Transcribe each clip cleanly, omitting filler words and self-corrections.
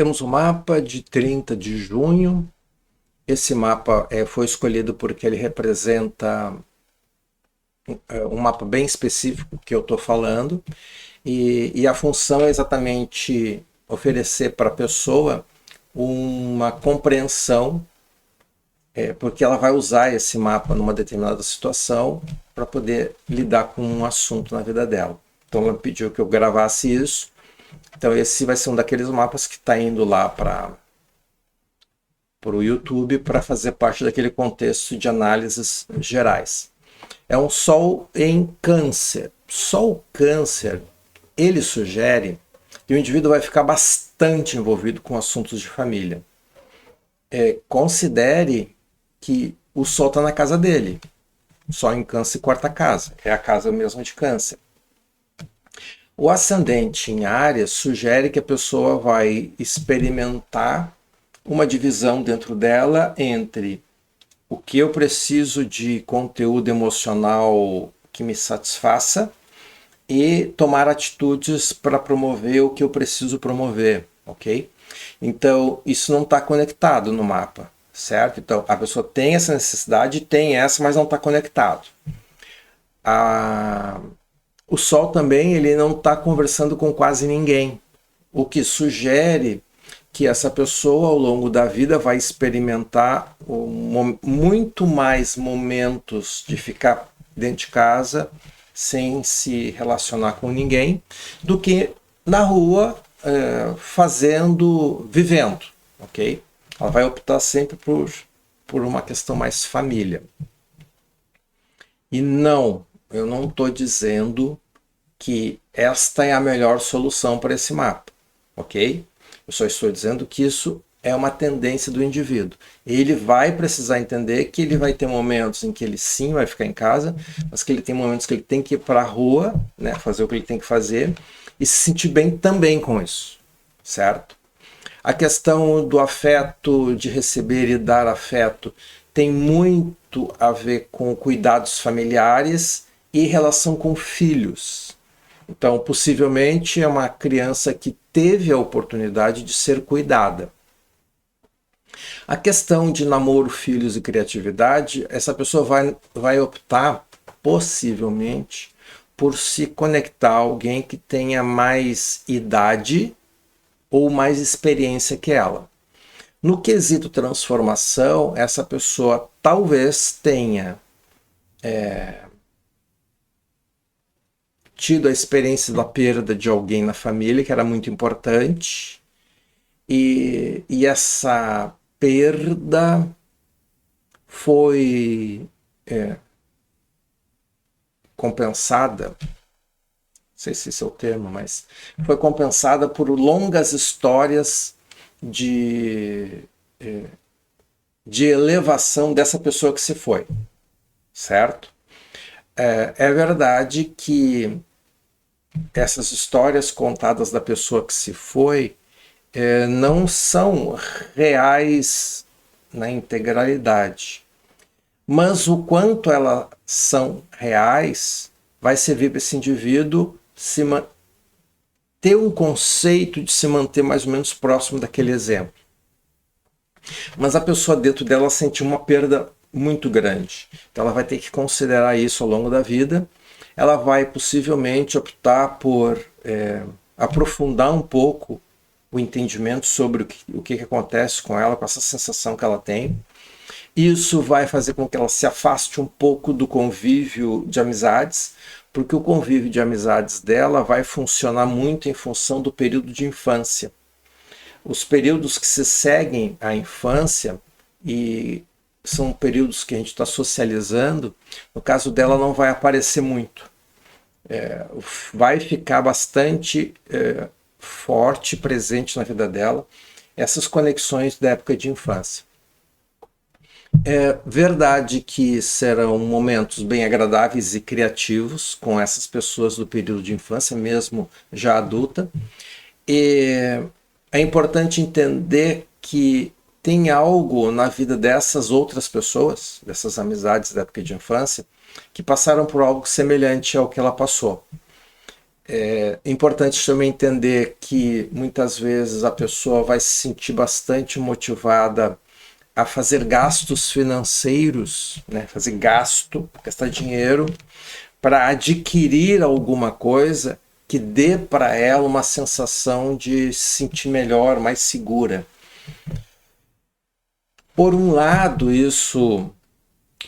Temos o mapa de 30 de junho. Esse mapa foi escolhido porque ele representa um mapa bem específico que eu estou falando. E a função é exatamente oferecer para a pessoa uma compreensão, porque ela vai usar esse mapa numa determinada situação para poder lidar com um assunto na vida dela. Então ela pediu que eu gravasse isso. Então esse vai ser um daqueles mapas que está indo lá para o YouTube para fazer parte daquele contexto de análises gerais. É um Sol em Câncer. Sol Câncer, ele sugere que o indivíduo vai ficar bastante envolvido com assuntos de família. Considere que o Sol está na casa dele. Sol em Câncer, quarta casa. É a casa mesmo de Câncer. O ascendente em Áries sugere que a pessoa vai experimentar uma divisão dentro dela entre o que eu preciso de conteúdo emocional que me satisfaça e tomar atitudes para promover o que eu preciso promover, ok? Então, isso não está conectado no mapa, certo? Então, a pessoa tem essa necessidade, tem essa, mas não está conectado. O Sol também ele não está conversando com quase ninguém, o que sugere que essa pessoa ao longo da vida vai experimentar muito mais momentos de ficar dentro de casa sem se relacionar com ninguém do que na rua vivendo, ok? Ela vai optar sempre por uma questão mais família. E não, eu não estou dizendo que esta é a melhor solução para esse mapa, ok? Eu só estou dizendo que isso é uma tendência do indivíduo. Ele vai precisar entender que ele vai ter momentos em que ele sim vai ficar em casa, mas que ele tem momentos que ele tem que ir para a rua, né, fazer o que ele tem que fazer e se sentir bem também com isso, certo? A questão do afeto, de receber e dar afeto, tem muito a ver com cuidados familiares e relação com filhos. Então, possivelmente é uma criança que teve a oportunidade de ser cuidada. A questão de namoro, filhos e criatividade, essa pessoa vai optar, possivelmente, por se conectar a alguém que tenha mais idade ou mais experiência que ela. No quesito transformação, essa pessoa talvez tenha tido a experiência da perda de alguém na família, que era muito importante, e essa perda foi compensada, não sei se esse é o termo, mas foi compensada por longas histórias de elevação dessa pessoa que se foi, certo? É verdade que essas histórias contadas da pessoa que se foi não são reais na integralidade, mas o quanto elas são reais vai servir para esse indivíduo ter um conceito de se manter mais ou menos próximo daquele exemplo. Mas a pessoa dentro dela sentiu uma perda muito grande, então ela vai ter que considerar isso ao longo da vida. Ela vai possivelmente optar por aprofundar um pouco o entendimento sobre o que acontece com ela, com essa sensação que ela tem. Isso vai fazer com que ela se afaste um pouco do convívio de amizades, porque o convívio de amizades dela vai funcionar muito em função do período de infância. Os períodos que se seguem à infância e são períodos que a gente está socializando, no caso dela não vai aparecer muito. Vai ficar bastante forte, presente na vida dela, essas conexões da época de infância. É verdade que serão momentos bem agradáveis e criativos com essas pessoas do período de infância, mesmo já adulta. E é importante entender que tem algo na vida dessas outras pessoas, dessas amizades da época de infância, que passaram por algo semelhante ao que ela passou. É importante também entender que muitas vezes a pessoa vai se sentir bastante motivada a fazer gastos financeiros, né? Fazer gasto, gastar dinheiro para adquirir alguma coisa que dê para ela uma sensação de se sentir melhor, mais segura. Por um lado, isso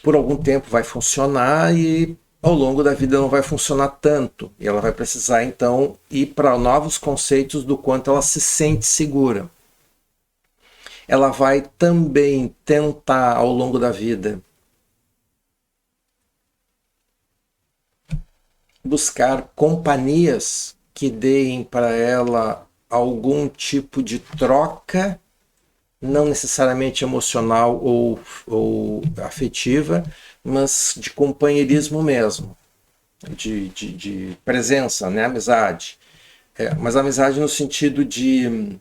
por algum tempo vai funcionar e ao longo da vida não vai funcionar tanto. E ela vai precisar então ir para novos conceitos do quanto ela se sente segura. Ela vai também tentar ao longo da vida buscar companhias que deem para ela algum tipo de troca, não necessariamente emocional ou afetiva, mas de companheirismo mesmo, de presença, né? Amizade. Mas amizade no sentido de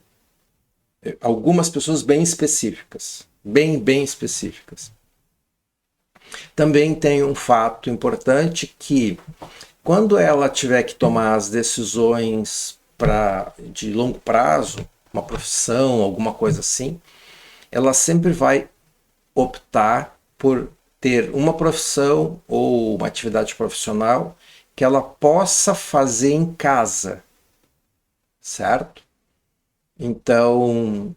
algumas pessoas bem específicas, bem específicas. Também tem um fato importante que quando ela tiver que tomar as decisões de longo prazo, uma profissão, alguma coisa assim, ela sempre vai optar por ter uma profissão ou uma atividade profissional que ela possa fazer em casa, certo? Então,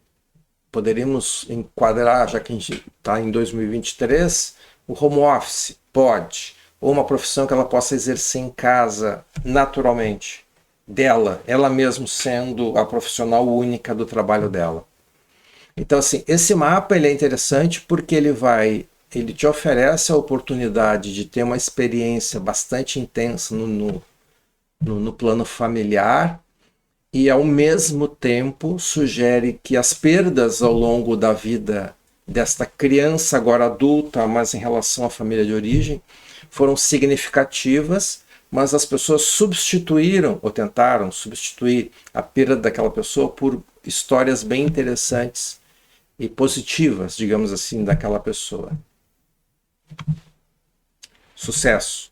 poderíamos enquadrar, já que a gente está em 2023, o home office, pode. Ou uma profissão que ela possa exercer em casa naturalmente, dela, ela mesma sendo a profissional única do trabalho dela. Então, assim, esse mapa ele é interessante porque ele te oferece a oportunidade de ter uma experiência bastante intensa no plano familiar e, ao mesmo tempo, sugere que as perdas ao longo da vida desta criança, agora adulta, mas em relação à família de origem, foram significativas, mas as pessoas substituíram ou tentaram substituir a perda daquela pessoa por histórias bem interessantes e positivas, digamos assim, daquela pessoa. Sucesso!